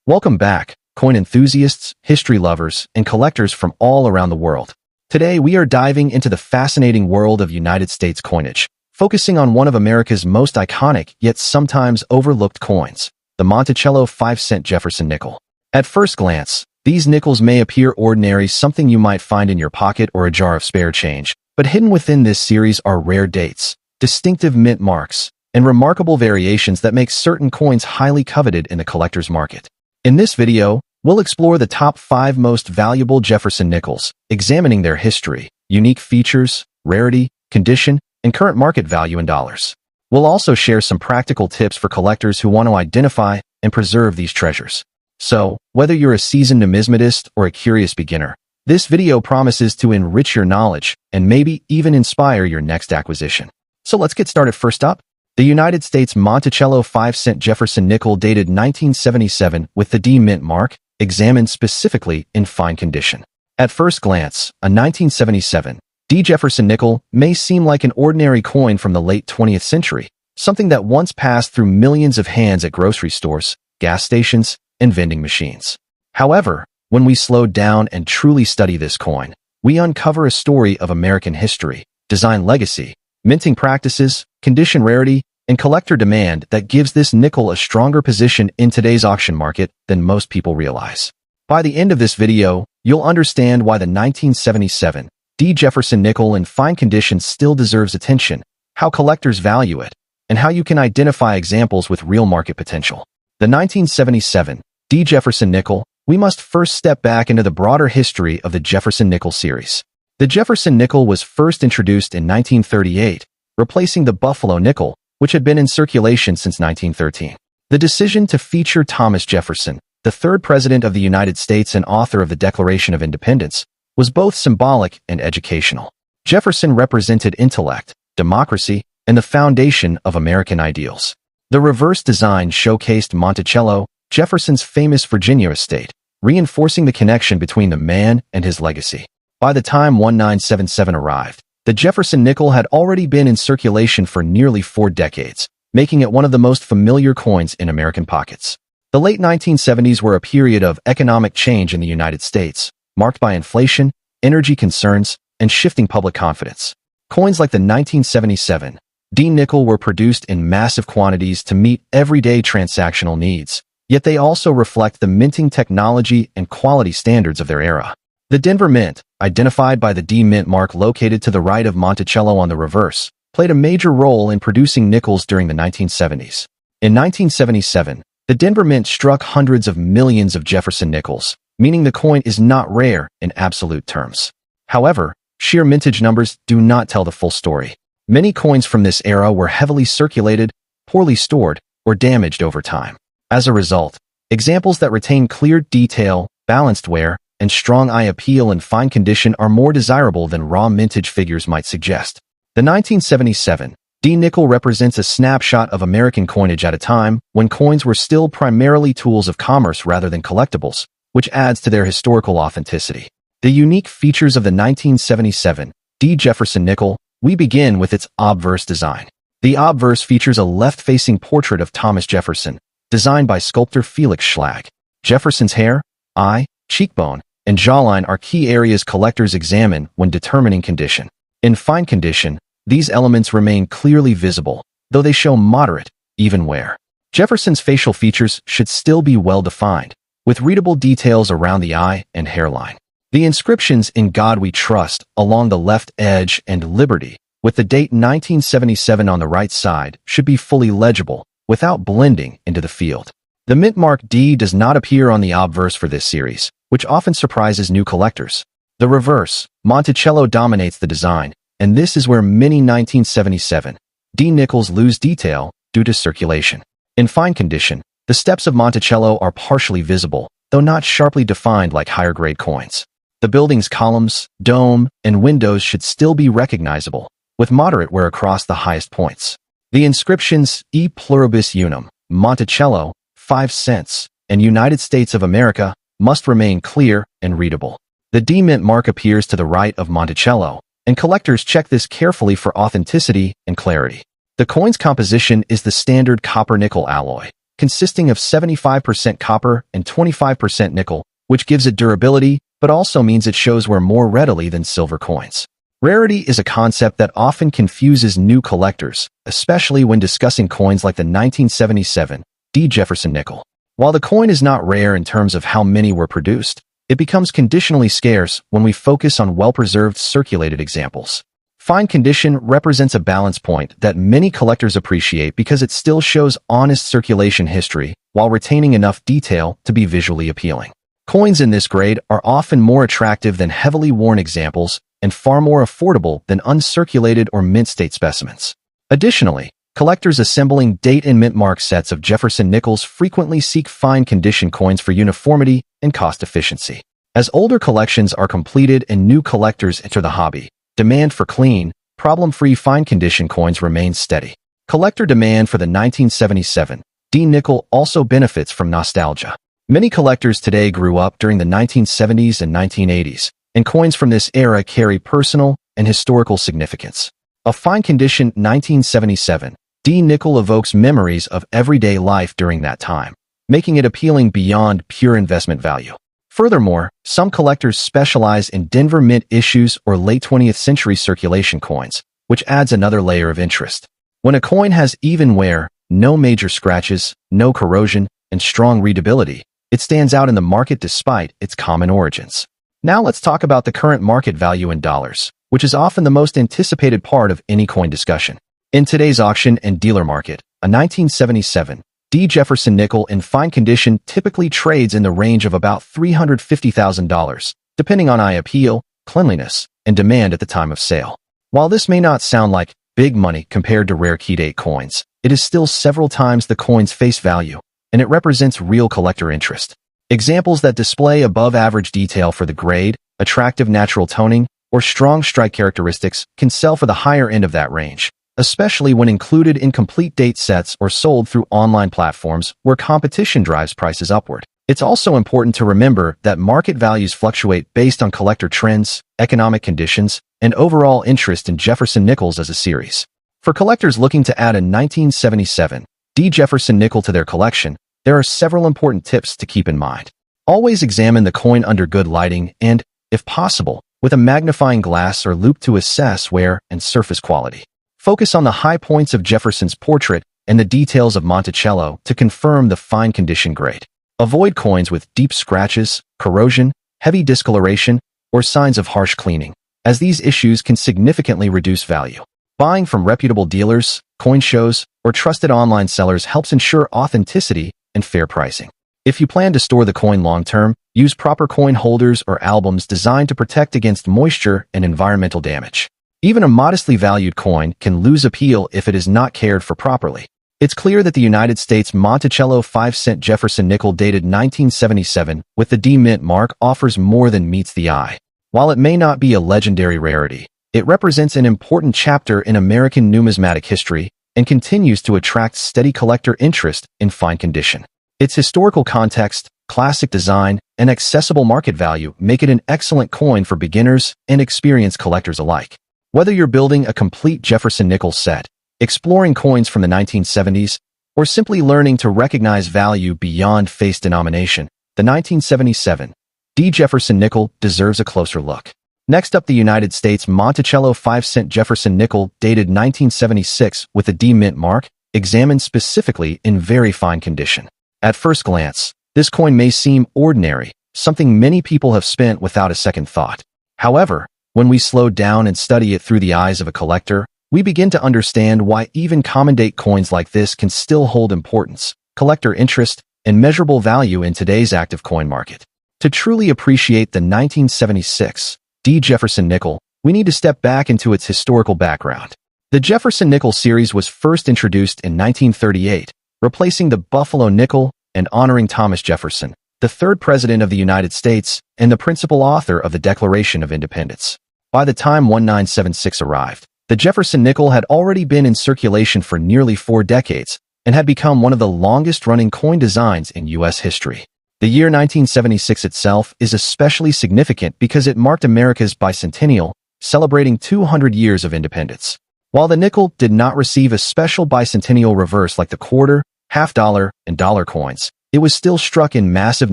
Welcome back, coin enthusiasts, history lovers, and collectors from all around the world. Today, we are diving into the fascinating world of United States coinage, focusing on one of America's most iconic yet sometimes overlooked coins, the Monticello 5-cent Jefferson nickel. At first glance, these nickels may appear ordinary, something you might find in your pocket or a jar of spare change, but hidden within this series are rare dates, distinctive mint marks, and remarkable variations that make certain coins highly coveted in the collector's market. In this video, we'll explore the top 5 most valuable Jefferson nickels, examining their history, unique features, rarity, condition, and current market value in dollars. We'll also share some practical tips for collectors who want to identify and preserve these treasures. So, whether you're a seasoned numismatist or a curious beginner, this video promises to enrich your knowledge and maybe even inspire your next acquisition. So let's get started. First up, the United States Monticello 5-cent Jefferson nickel dated 1977 with the D mint mark, examined specifically in fine condition. At first glance, a 1977 D Jefferson nickel may seem like an ordinary coin from the late 20th century, something that once passed through millions of hands at grocery stores, gas stations, and vending machines. However, when we slow down and truly study this coin, we uncover a story of American history, design legacy, minting practices, condition rarity, and collector demand that gives this nickel a stronger position in today's auction market than most people realize. By the end of this video, you'll understand why the 1977 D Jefferson nickel in fine condition still deserves attention, how collectors value it, and how you can identify examples with real market potential. The 1977 D Jefferson nickel, we must first step back into the broader history of the Jefferson nickel series. The Jefferson nickel was first introduced in 1938, replacing the Buffalo nickel, which had been in circulation since 1913. The decision to feature Thomas Jefferson, the third president of the United States and author of the Declaration of Independence, was both symbolic and educational. Jefferson represented intellect, democracy, and the foundation of American ideals. The reverse design showcased Monticello, Jefferson's famous Virginia estate, reinforcing the connection between the man and his legacy. By the time 1977 arrived, the Jefferson nickel had already been in circulation for nearly 4 decades, making it one of the most familiar coins in American pockets. The late 1970s were a period of economic change in the United States, marked by inflation, energy concerns, and shifting public confidence. Coins like the 1977 D nickel were produced in massive quantities to meet everyday transactional needs, yet they also reflect the minting technology and quality standards of their era. The Denver Mint, identified by the D mint mark located to the right of Monticello on the reverse, played a major role in producing nickels during the 1970s. In 1977, the Denver Mint struck hundreds of millions of Jefferson nickels, meaning the coin is not rare in absolute terms. However, sheer mintage numbers do not tell the full story. Many coins from this era were heavily circulated, poorly stored, or damaged over time. As a result, examples that retain clear detail, balanced wear, and strong eye appeal in fine condition are more desirable than raw mintage figures might suggest. The 1977 D nickel represents a snapshot of American coinage at a time when coins were still primarily tools of commerce rather than collectibles, which adds to their historical authenticity. The unique features of the 1977 D Jefferson nickel, we begin with its obverse design. The obverse features a left-facing portrait of Thomas Jefferson, designed by sculptor Felix Schlag. Jefferson's hair, eye, cheekbone, and jawline are key areas collectors examine when determining condition. In fine condition, these elements remain clearly visible, though they show moderate, even wear. Jefferson's facial features should still be well-defined, with readable details around the eye and hairline. The inscriptions "In God We Trust" along the left edge and "Liberty," with the date 1977 on the right side, should be fully legible, without blending into the field. The mint mark D does not appear on the obverse for this series, which often surprises new collectors. The reverse, Monticello, dominates the design, and this is where many 1977 D nickels lose detail due to circulation. In fine condition, the steps of Monticello are partially visible, though not sharply defined like higher-grade coins. The building's columns, dome, and windows should still be recognizable, with moderate wear across the highest points. The inscriptions "E Pluribus Unum," Monticello, 5 cents, and United States of America must remain clear and readable. The D mint mark appears to the right of Monticello, and collectors check this carefully for authenticity and clarity. The coin's composition is the standard copper-nickel alloy, consisting of 75% copper and 25% nickel, which gives it durability, but also means it shows wear more readily than silver coins. Rarity is a concept that often confuses new collectors, especially when discussing coins like the 1977 D. Jefferson nickel. While the coin is not rare in terms of how many were produced, it becomes conditionally scarce when we focus on well-preserved circulated examples. Fine condition represents a balance point that many collectors appreciate because it still shows honest circulation history while retaining enough detail to be visually appealing. Coins in this grade are often more attractive than heavily worn examples and far more affordable than uncirculated or mint-state specimens. Additionally, collectors assembling date and mint mark sets of Jefferson nickels frequently seek fine condition coins for uniformity and cost efficiency. As older collections are completed and new collectors enter the hobby, demand for clean, problem-free fine condition coins remains steady. Collector demand for the 1977 D nickel also benefits from nostalgia. Many collectors today grew up during the 1970s and 1980s, and coins from this era carry personal and historical significance. A fine condition 1977 D nickel evokes memories of everyday life during that time, making it appealing beyond pure investment value. Furthermore, some collectors specialize in Denver Mint issues or late 20th century circulation coins, which adds another layer of interest. When a coin has even wear, no major scratches, no corrosion, and strong readability, it stands out in the market despite its common origins. Now let's talk about the current market value in dollars, which is often the most anticipated part of any coin discussion. In today's auction and dealer market, a 1977 D. Jefferson nickel in fine condition typically trades in the range of about $350,000, depending on eye appeal, cleanliness, and demand at the time of sale. While this may not sound like big money compared to rare key date coins, it is still several times the coin's face value, and it represents real collector interest. Examples that display above-average detail for the grade, attractive natural toning, or strong strike characteristics can sell for the higher end of that range, especially when included in complete date sets or sold through online platforms where competition drives prices upward. It's also important to remember that market values fluctuate based on collector trends, economic conditions, and overall interest in Jefferson nickels as a series. For collectors looking to add a 1977 D. Jefferson nickel to their collection, there are several important tips to keep in mind. Always examine the coin under good lighting and, if possible, with a magnifying glass or loupe to assess wear and surface quality. Focus on the high points of Jefferson's portrait and the details of Monticello to confirm the fine condition grade. Avoid coins with deep scratches, corrosion, heavy discoloration, or signs of harsh cleaning, as these issues can significantly reduce value. Buying from reputable dealers, coin shows, or trusted online sellers helps ensure authenticity and fair pricing. If you plan to store the coin long-term, use proper coin holders or albums designed to protect against moisture and environmental damage. Even a modestly valued coin can lose appeal if it is not cared for properly. It's clear that the United States Monticello 5-cent Jefferson nickel dated 1977 with the D Mint mark offers more than meets the eye. While it may not be a legendary rarity, it represents an important chapter in American numismatic history and continues to attract steady collector interest in fine condition. Its historical context, classic design, and accessible market value make it an excellent coin for beginners and experienced collectors alike. Whether you're building a complete Jefferson nickel set, exploring coins from the 1970s, or simply learning to recognize value beyond face denomination, the 1977 D. Jefferson nickel deserves a closer look. Next up, the United States Monticello 5-cent Jefferson nickel dated 1976 with the D Mint mark, examined specifically in very fine condition. At first glance, this coin may seem ordinary, something many people have spent without a second thought. However, when we slow down and study it through the eyes of a collector, we begin to understand why even common date coins like this can still hold importance, collector interest, and measurable value in today's active coin market. To truly appreciate the 1976 D. Jefferson nickel, we need to step back into its historical background. The Jefferson nickel series was first introduced in 1938, replacing the Buffalo nickel and honoring Thomas Jefferson, the third president of the United States and the principal author of the Declaration of Independence. By the time 1976 arrived, the Jefferson nickel had already been in circulation for nearly 4 decades and had become one of the longest-running coin designs in U.S. history. The year 1976 itself is especially significant because it marked America's bicentennial, celebrating 200 years of independence. While the nickel did not receive a special bicentennial reverse like the quarter, half-dollar, and dollar coins, it was still struck in massive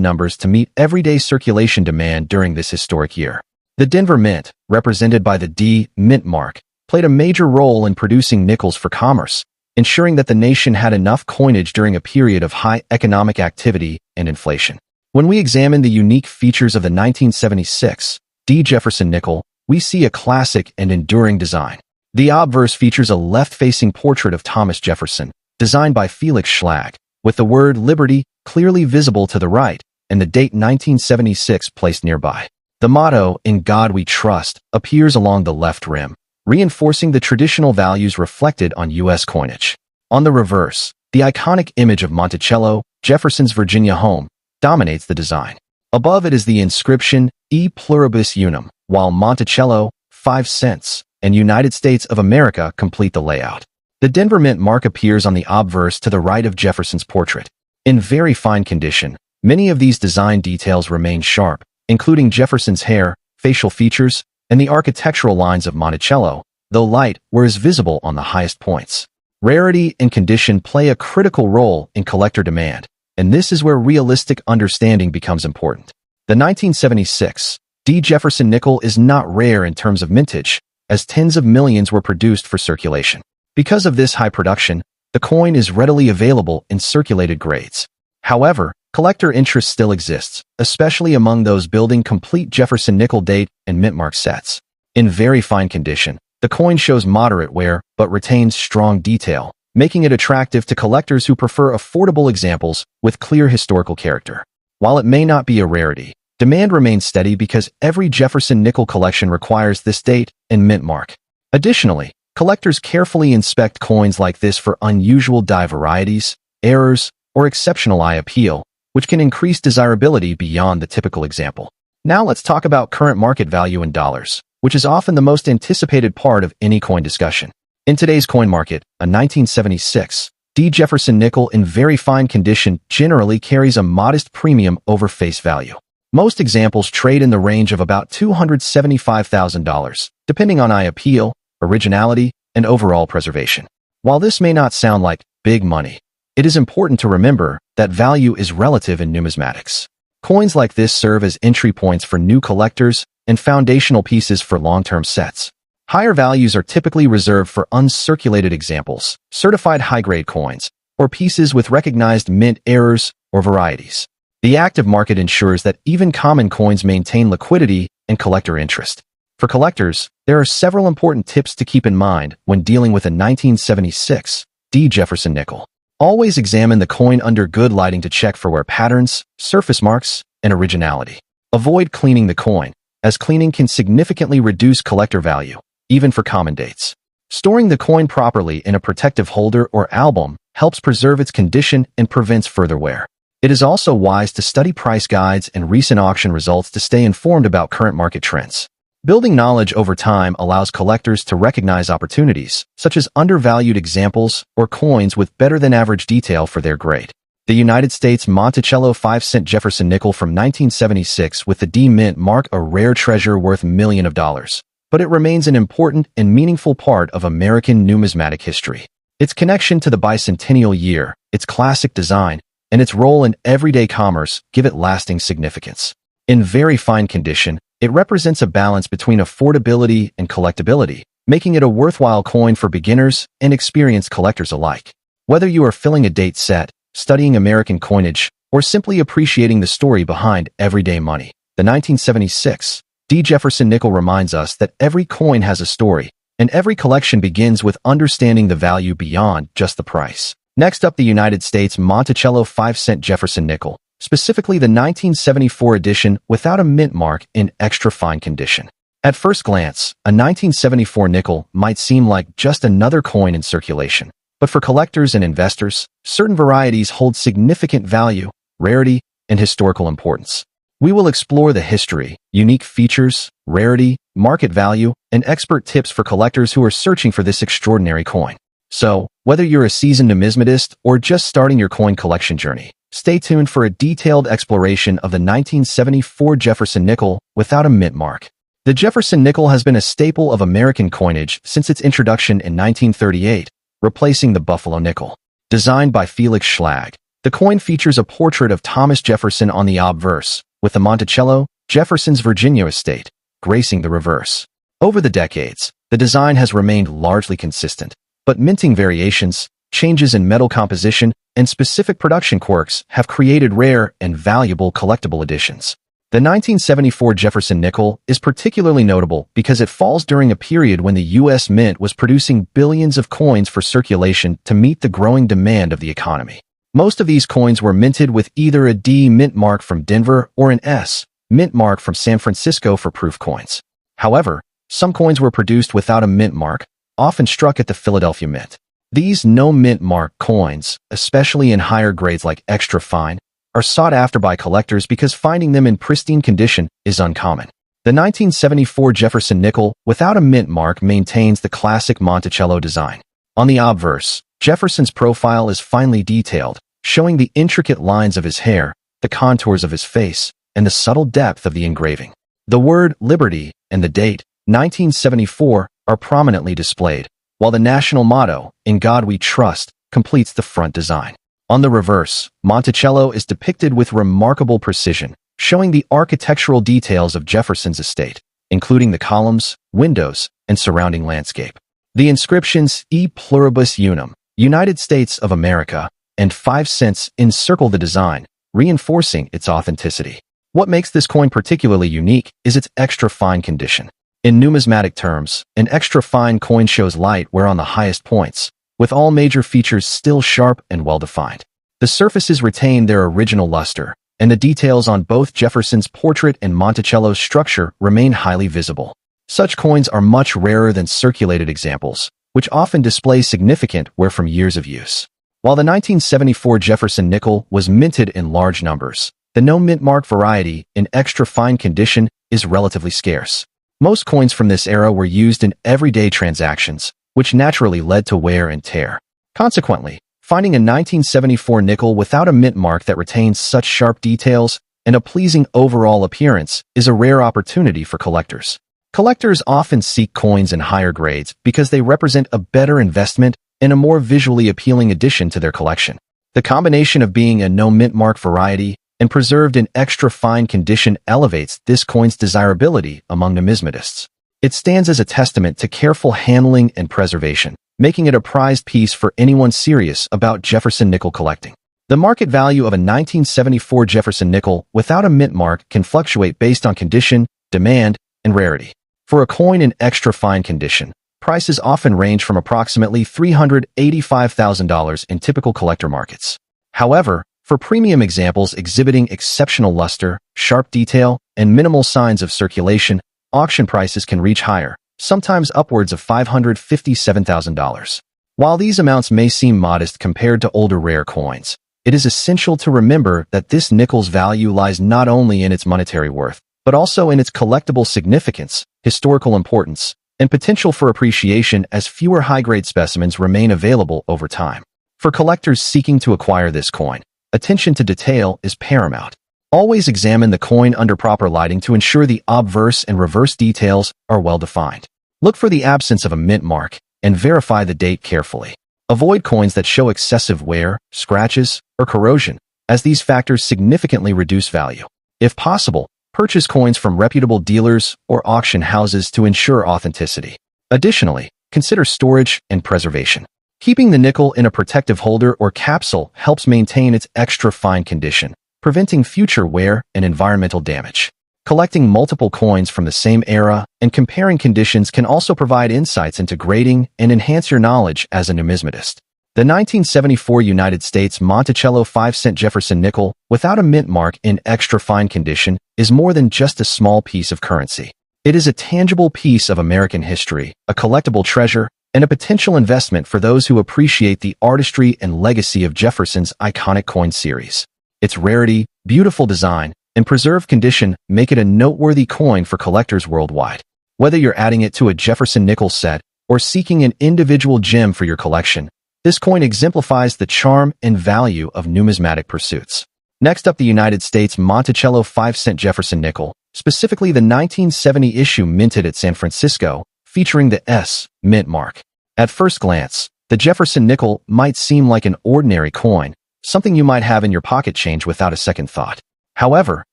numbers to meet everyday circulation demand during this historic year. The Denver Mint, represented by the D Mint mark, played a major role in producing nickels for commerce, ensuring that the nation had enough coinage during a period of high economic activity and inflation. When we examine the unique features of the 1976 D Jefferson nickel, we see a classic and enduring design. The obverse features a left-facing portrait of Thomas Jefferson, designed by Felix Schlag, with the word Liberty clearly visible to the right and the date 1976 placed nearby. The motto, "In God We Trust," appears along the left rim, reinforcing the traditional values reflected on U.S. coinage. On the reverse, the iconic image of Monticello, Jefferson's Virginia home, dominates the design. Above it is the inscription, E Pluribus Unum, while Monticello, 5 cents, and United States of America complete the layout. The Denver Mint mark appears on the obverse to the right of Jefferson's portrait. In very fine condition, many of these design details remain sharp, including Jefferson's hair, facial features, and the architectural lines of Monticello, though light, whereas visible on the highest points. Rarity and condition play a critical role in collector demand, and this is where realistic understanding becomes important. The 1976 D Jefferson nickel is not rare in terms of mintage, as tens of millions were produced for circulation. Because of this high production, the coin is readily available in circulated grades. However, collector interest still exists, especially among those building complete Jefferson nickel date and mint mark sets. In very fine condition, the coin shows moderate wear but retains strong detail, making it attractive to collectors who prefer affordable examples with clear historical character. While it may not be a rarity, demand remains steady because every Jefferson nickel collection requires this date and mint mark. Additionally, collectors carefully inspect coins like this for unusual die varieties, errors, or exceptional eye appeal, which can increase desirability beyond the typical example. Now let's talk about current market value in dollars, which is often the most anticipated part of any coin discussion. In today's coin market, a 1976 D Jefferson nickel in very fine condition generally carries a modest premium over face value. Most examples trade in the range of about $275,000, depending on eye appeal, originality, and overall preservation. While this may not sound like big money, it is important to remember that value is relative in numismatics. Coins like this serve as entry points for new collectors and foundational pieces for long-term sets. Higher values are typically reserved for uncirculated examples, certified high-grade coins, or pieces with recognized mint errors or varieties. The active market ensures that even common coins maintain liquidity and collector interest. For collectors, there are several important tips to keep in mind when dealing with a 1976 D Jefferson nickel. Always examine the coin under good lighting to check for wear patterns, surface marks, and originality. Avoid cleaning the coin, as cleaning can significantly reduce collector value, even for common dates. Storing the coin properly in a protective holder or album helps preserve its condition and prevents further wear. It is also wise to study price guides and recent auction results to stay informed about current market trends. Building knowledge over time allows collectors to recognize opportunities, such as undervalued examples or coins with better-than-average detail for their grade. The United States Monticello 5-cent Jefferson nickel from 1976 with the D Mint mark a rare treasure worth millions of dollars, but it remains an important and meaningful part of American numismatic history. Its connection to the bicentennial year, its classic design, and its role in everyday commerce give it lasting significance. In very fine condition, it represents a balance between affordability and collectability, making it a worthwhile coin for beginners and experienced collectors alike. Whether you are filling a date set, studying American coinage, or simply appreciating the story behind everyday money, the 1976 D Jefferson nickel reminds us that every coin has a story, and every collection begins with understanding the value beyond just the price. Next up, the United States Monticello 5-cent Jefferson nickel, specifically the 1974 edition without a mint mark in extra fine condition. At first glance, a 1974 nickel might seem like just another coin in circulation, but for collectors and investors, certain varieties hold significant value, rarity, and historical importance. We will explore the history, unique features, rarity, market value, and expert tips for collectors who are searching for this extraordinary coin. So, whether you're a seasoned numismatist or just starting your coin collection journey, stay tuned for a detailed exploration of the 1974 Jefferson nickel without a mint mark. The Jefferson nickel has been a staple of American coinage since its introduction in 1938, replacing the Buffalo nickel. Designed by Felix Schlag, the coin features a portrait of Thomas Jefferson on the obverse, with the Monticello, Jefferson's Virginia estate, gracing the reverse. Over the decades, the design has remained largely consistent, but minting variations, changes in metal composition, and specific production quirks have created rare and valuable collectible editions. The 1974 Jefferson nickel is particularly notable because it falls during a period when the U.S. Mint was producing billions of coins for circulation to meet the growing demand of the economy. Most of these coins were minted with either a D mint mark from Denver or an S mint mark from San Francisco for proof coins. However, some coins were produced without a mint mark, often struck at the Philadelphia Mint. These no mint mark coins, especially in higher grades like extra fine, are sought after by collectors because finding them in pristine condition is uncommon. The 1974 Jefferson nickel without a mint mark maintains the classic Monticello design. On the obverse, Jefferson's profile is finely detailed, showing the intricate lines of his hair, the contours of his face, and the subtle depth of the engraving. The word Liberty and the date, 1974, are prominently displayed, while the national motto, In God We Trust, completes the front design. On the reverse, Monticello is depicted with remarkable precision, showing the architectural details of Jefferson's estate, including the columns, windows, and surrounding landscape. The inscriptions E Pluribus Unum, United States of America, and 5 cents encircle the design, reinforcing its authenticity. What makes this coin particularly unique is its extra fine condition. In numismatic terms, an extra fine coin shows light wear on the highest points, with all major features still sharp and well-defined. The surfaces retain their original luster, and the details on both Jefferson's portrait and Monticello's structure remain highly visible. Such coins are much rarer than circulated examples, which often display significant wear from years of use. While the 1974 Jefferson nickel was minted in large numbers, the no mint mark variety in extra fine condition is relatively scarce. Most coins from this era were used in everyday transactions, which naturally led to wear and tear. Consequently, finding a 1974 nickel without a mint mark that retains such sharp details and a pleasing overall appearance is a rare opportunity for collectors. Collectors often seek coins in higher grades because they represent a better investment and a more visually appealing addition to their collection. The combination of being a no mint mark variety and preserved in extra fine condition elevates this coin's desirability among numismatists. It stands as a testament to careful handling and preservation, making it a prized piece for anyone serious about Jefferson nickel collecting. The market value of a 1974 Jefferson nickel without a mint mark can fluctuate based on condition, demand, and rarity. For a coin in extra fine condition, prices often range from approximately $385,000 in typical collector markets. However, for premium examples exhibiting exceptional luster, sharp detail, and minimal signs of circulation, auction prices can reach higher, sometimes upwards of $557,000. While these amounts may seem modest compared to older rare coins, it is essential to remember that this nickel's value lies not only in its monetary worth, but also in its collectible significance, historical importance, and potential for appreciation as fewer high-grade specimens remain available over time. For collectors seeking to acquire this coin, attention to detail is paramount. Always examine the coin under proper lighting to ensure the obverse and reverse details are well defined. Look for the absence of a mint mark and verify the date carefully. Avoid coins that show excessive wear, scratches, or corrosion, as these factors significantly reduce value. If possible, purchase coins from reputable dealers or auction houses to ensure authenticity. Additionally, consider storage and preservation. Keeping the nickel in a protective holder or capsule helps maintain its extra fine condition, preventing future wear and environmental damage. Collecting multiple coins from the same era and comparing conditions can also provide insights into grading and enhance your knowledge as a numismatist. The 1974 United States Monticello 5-cent Jefferson nickel, without a mint mark in extra fine condition, is more than just a small piece of currency. It is a tangible piece of American history, a collectible treasure, and a potential investment for those who appreciate the artistry and legacy of Jefferson's iconic coin series. Its rarity, beautiful design, and preserved condition make it a noteworthy coin for collectors worldwide. Whether you're adding it to a Jefferson nickel set or seeking an individual gem for your collection, this coin exemplifies the charm and value of numismatic pursuits. Next up, the United States Monticello 5-cent Jefferson nickel, specifically the 1970 issue minted at San Francisco, featuring the S mint mark. At first glance, The Jefferson nickel might seem like an ordinary coin, something you might have in your pocket change without a second thought. However,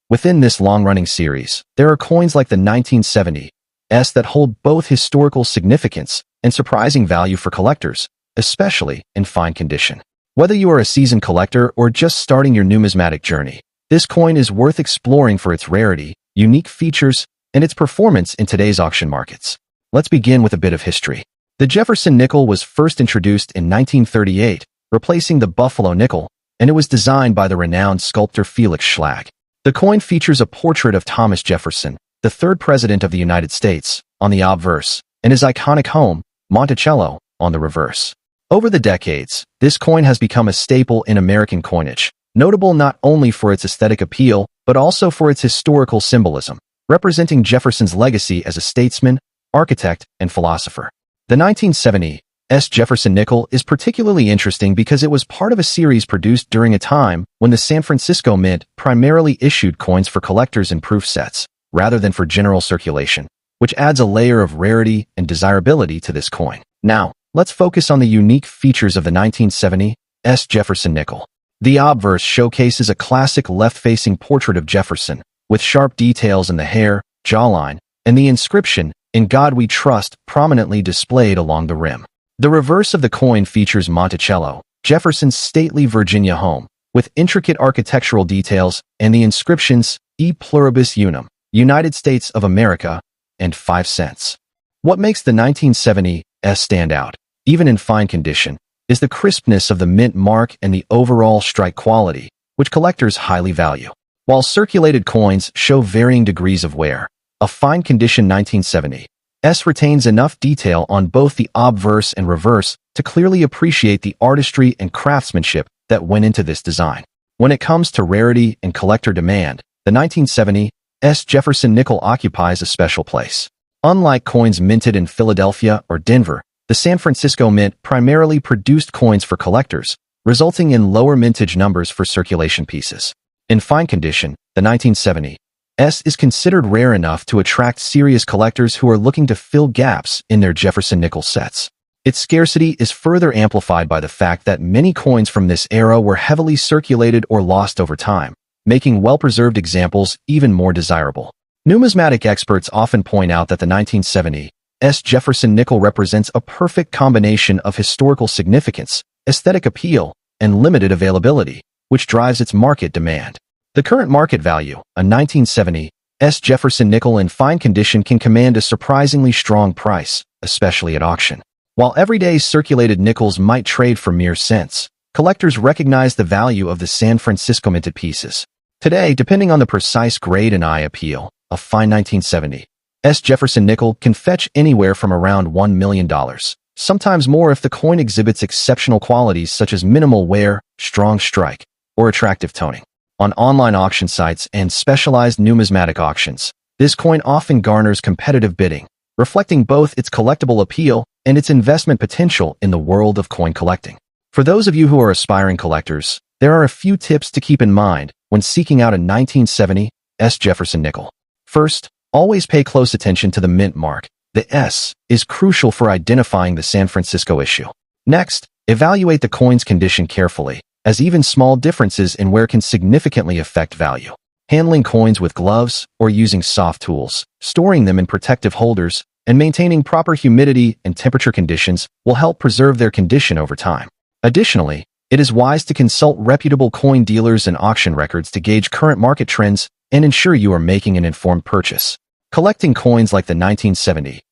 within this long-running series, there are coins like the 1970s that hold both historical significance and surprising value for collectors, especially in fine condition. Whether you are a seasoned collector or just starting your numismatic journey, this coin is worth exploring for its rarity, unique features, and its performance in today's auction markets. Let's begin with a bit of history. The Jefferson nickel was first introduced in 1938, replacing the Buffalo nickel, and it was designed by the renowned sculptor Felix Schlag. The coin features a portrait of Thomas Jefferson, the third president of the United States, on the obverse, and his iconic home, Monticello, on the reverse. Over the decades, this coin has become a staple in American coinage, notable not only for its aesthetic appeal, but also for its historical symbolism, representing Jefferson's legacy as a statesman, architect, and philosopher. The 1970s Jefferson nickel is particularly interesting because it was part of a series produced during a time when the San Francisco Mint primarily issued coins for collectors in proof sets, rather than for general circulation, which adds a layer of rarity and desirability to this coin. Now, let's focus on the unique features of the 1970s Jefferson nickel. The obverse showcases a classic left-facing portrait of Jefferson, with sharp details in the hair, jawline, and the inscription, "In God We Trust," prominently displayed along the rim. The reverse of the coin features Monticello, Jefferson's stately Virginia home, with intricate architectural details and the inscriptions E Pluribus Unum, United States of America, and 5 cents. What makes the 1970s stand out, even in fine condition, is the crispness of the mint mark and the overall strike quality, which collectors highly value. While circulated coins show varying degrees of wear, a fine condition 1970s retains enough detail on both the obverse and reverse to clearly appreciate the artistry and craftsmanship that went into this design. When it comes to rarity and collector demand, the 1970s Jefferson nickel occupies a special place. Unlike coins minted in Philadelphia or Denver, the San Francisco Mint primarily produced coins for collectors, resulting in lower mintage numbers for circulation pieces. In fine condition, the 1970s is considered rare enough to attract serious collectors who are looking to fill gaps in their Jefferson nickel sets. Its scarcity is further amplified by the fact that many coins from this era were heavily circulated or lost over time, making well-preserved examples even more desirable. Numismatic experts often point out that the 1970s Jefferson nickel represents a perfect combination of historical significance, aesthetic appeal, and limited availability, which drives its market demand. The current market value, a 1970s Jefferson nickel in fine condition, can command a surprisingly strong price, especially at auction. While everyday circulated nickels might trade for mere cents, collectors recognize the value of the San Francisco minted pieces. Today, depending on the precise grade and eye appeal, a fine 1970s Jefferson nickel can fetch anywhere from around $1 million, sometimes more if the coin exhibits exceptional qualities such as minimal wear, strong strike, or attractive toning. On online auction sites and specialized numismatic auctions, this coin often garners competitive bidding, reflecting both its collectible appeal and its investment potential in the world of coin collecting. For those of you who are aspiring collectors, there are a few tips to keep in mind when seeking out a 1970s Jefferson nickel. First, always pay close attention to the mint mark. The S is crucial for identifying the San Francisco issue. Next, evaluate the coin's condition carefully, as even small differences in wear can significantly affect value. Handling coins with gloves or using soft tools, storing them in protective holders, and maintaining proper humidity and temperature conditions will help preserve their condition over time. Additionally, it is wise to consult reputable coin dealers and auction records to gauge current market trends and ensure you are making an informed purchase. Collecting coins like the 1970s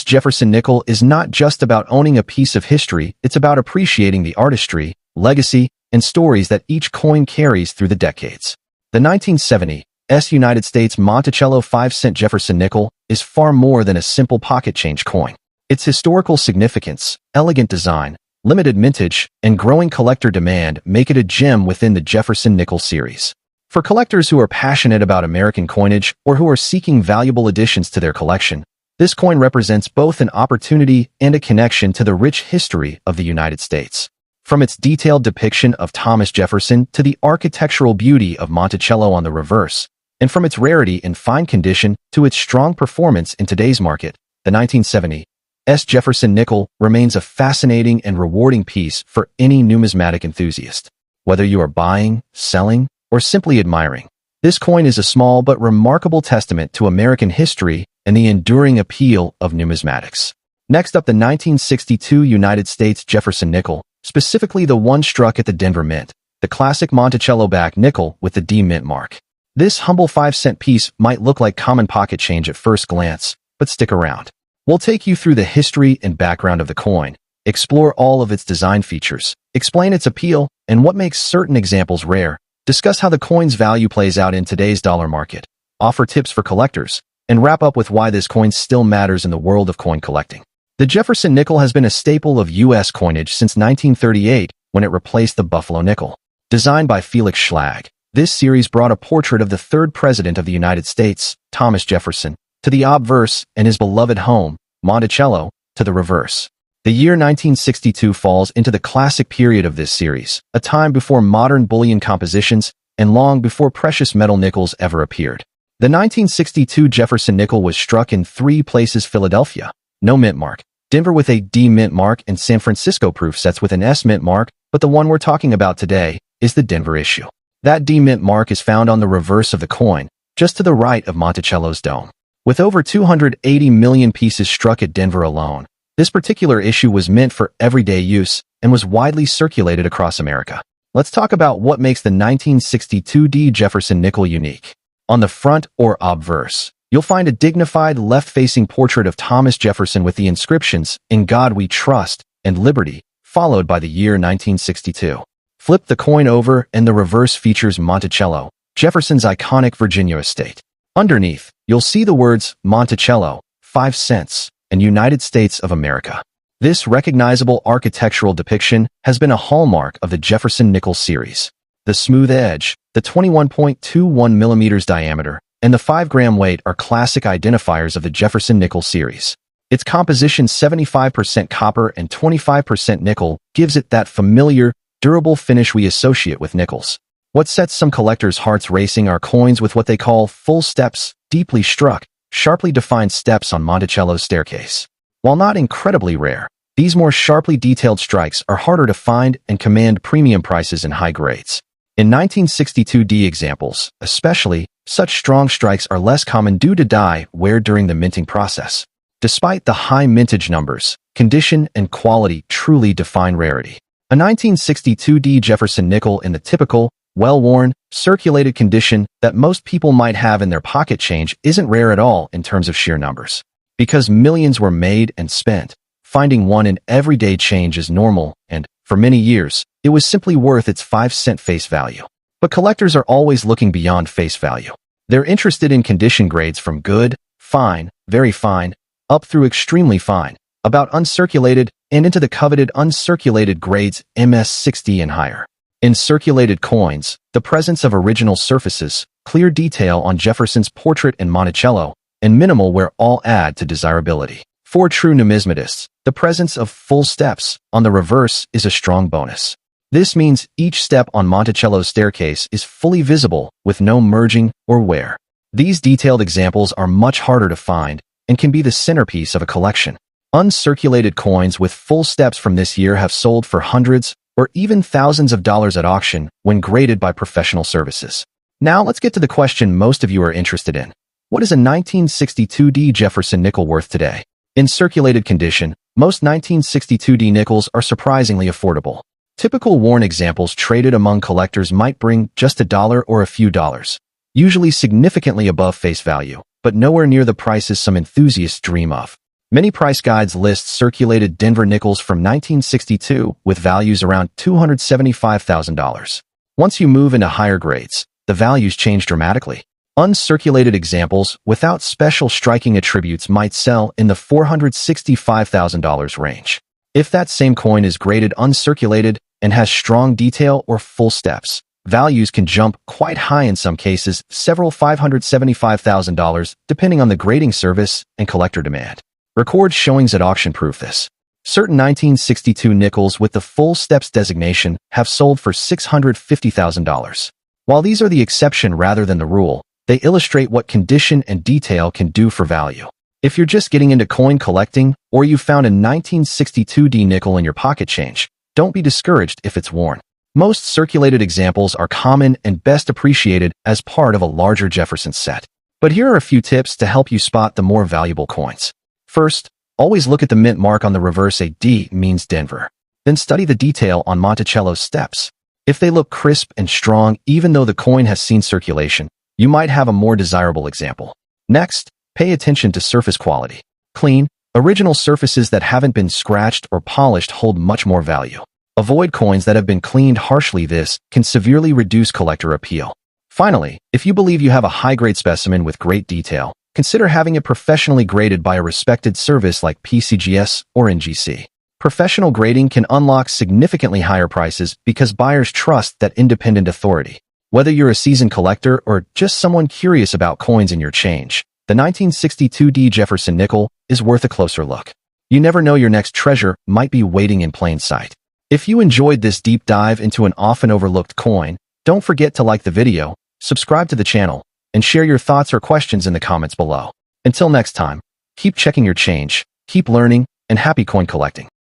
Jefferson nickel is not just about owning a piece of history, it's about appreciating the artistry, legacy, and stories that each coin carries through the decades. The 1970s United States Monticello 5-cent Jefferson nickel is far more than a simple pocket change coin. Its historical significance, elegant design, limited mintage, and growing collector demand make it a gem within the Jefferson nickel series. For collectors who are passionate about American coinage or who are seeking valuable additions to their collection, this coin represents both an opportunity and a connection to the rich history of the United States. From its detailed depiction of Thomas Jefferson to the architectural beauty of Monticello on the reverse, and from its rarity in fine condition to its strong performance in today's market, the 1970s Jefferson nickel remains a fascinating and rewarding piece for any numismatic enthusiast. Whether you are buying, selling, or simply admiring, this coin is a small but remarkable testament to American history and the enduring appeal of numismatics. Next up, the 1962 United States Jefferson nickel, specifically the one struck at the Denver Mint, the classic Monticello-backed nickel with the D Mint mark. This humble 5-cent piece might look like common pocket change at first glance, but stick around. We'll take you through the history and background of the coin, explore all of its design features, explain its appeal, and what makes certain examples rare, discuss how the coin's value plays out in today's dollar market, offer tips for collectors, and wrap up with why this coin still matters in the world of coin collecting. The Jefferson nickel has been a staple of U.S. coinage since 1938 when it replaced the Buffalo nickel. Designed by Felix Schlag, this series brought a portrait of the third president of the United States, Thomas Jefferson, to the obverse and his beloved home, Monticello, to the reverse. The year 1962 falls into the classic period of this series, a time before modern bullion compositions and long before precious metal nickels ever appeared. The 1962 Jefferson nickel was struck in 3 places: Philadelphia, no mint mark; Denver with a D mint mark; and San Francisco proof sets with an S mint mark, but the one we're talking about today is the Denver issue. That D mint mark is found on the reverse of the coin, just to the right of Monticello's dome. With over 280 million pieces struck at Denver alone, this particular issue was meant for everyday use and was widely circulated across America. Let's talk about what makes the 1962 D Jefferson nickel unique. On the front or obverse, you'll find a dignified left-facing portrait of Thomas Jefferson with the inscriptions, "In God We Trust" and "Liberty," followed by the year 1962. Flip the coin over and the reverse features Monticello, Jefferson's iconic Virginia estate. Underneath, you'll see the words Monticello, 5 cents, and United States of America. This recognizable architectural depiction has been a hallmark of the Jefferson nickel series. The smooth edge, the 21.21 millimeters diameter, and the 5-gram weight are classic identifiers of the Jefferson nickel series. Its composition, 75% copper and 25% nickel, gives it that familiar, durable finish we associate with nickels. What sets some collectors' hearts racing are coins with what they call full steps, deeply struck, sharply defined steps on Monticello's staircase. While not incredibly rare, these more sharply detailed strikes are harder to find and command premium prices in high grades. In 1962 D examples, especially, such strong strikes are less common due to dye wear during the minting process. Despite the high mintage numbers, condition and quality truly define rarity. A 1962 D Jefferson nickel in the typical, well-worn, circulated condition that most people might have in their pocket change isn't rare at all in terms of sheer numbers. Because millions were made and spent, finding one in everyday change is normal, and, for many years, it was simply worth its 5-cent face value. But collectors are always looking beyond face value. They're interested in condition grades from good, fine, very fine, up through extremely fine, about uncirculated, and into the coveted uncirculated grades MS60 and higher. In circulated coins, the presence of original surfaces, clear detail on Jefferson's portrait and Monticello, and minimal wear all add to desirability. For true numismatists, the presence of full steps on the reverse is a strong bonus. This means each step on Monticello's staircase is fully visible with no merging or wear. These detailed examples are much harder to find and can be the centerpiece of a collection. Uncirculated coins with full steps from this year have sold for hundreds or even thousands of dollars at auction when graded by professional services. Now let's get to the question most of you are interested in. What is a 1962 D Jefferson nickel worth today? In circulated condition, most 1962 D nickels are surprisingly affordable. Typical worn examples traded among collectors might bring just $1 or a few dollars, usually significantly above face value, but nowhere near the prices some enthusiasts dream of. Many price guides list circulated Denver nickels from 1962 with values around $275,000. Once you move into higher grades, the values change dramatically. Uncirculated examples without special striking attributes might sell in the $465,000 range. If that same coin is graded uncirculated and has strong detail or full steps, values can jump quite high, in some cases several $575,000, depending on the grading service and collector demand. Record showings at auction prove this. Certain 1962 nickels with the full steps designation have sold for $650,000. While these are the exception rather than the rule, they illustrate what condition and detail can do for value. If you're just getting into coin collecting, or you found a 1962D nickel in your pocket change, don't be discouraged if it's worn. Most circulated examples are common and best appreciated as part of a larger Jefferson set. But here are a few tips to help you spot the more valuable coins. First, always look at the mint mark on the reverse. A D means Denver. Then study the detail on Monticello's steps. If they look crisp and strong, even though the coin has seen circulation, you might have a more desirable example. Next, pay attention to surface quality. Clean, original surfaces that haven't been scratched or polished hold much more value. Avoid coins that have been cleaned harshly. This can severely reduce collector appeal. Finally, if you believe you have a high-grade specimen with great detail, consider having it professionally graded by a respected service like PCGS or NGC. Professional grading can unlock significantly higher prices because buyers trust that independent authority. Whether you're a seasoned collector or just someone curious about coins in your change, the 1962D Jefferson nickel is worth a closer look. You never know, your next treasure might be waiting in plain sight. If you enjoyed this deep dive into an often overlooked coin, don't forget to like the video, subscribe to the channel, and share your thoughts or questions in the comments below. Until next time, keep checking your change, keep learning, and happy coin collecting.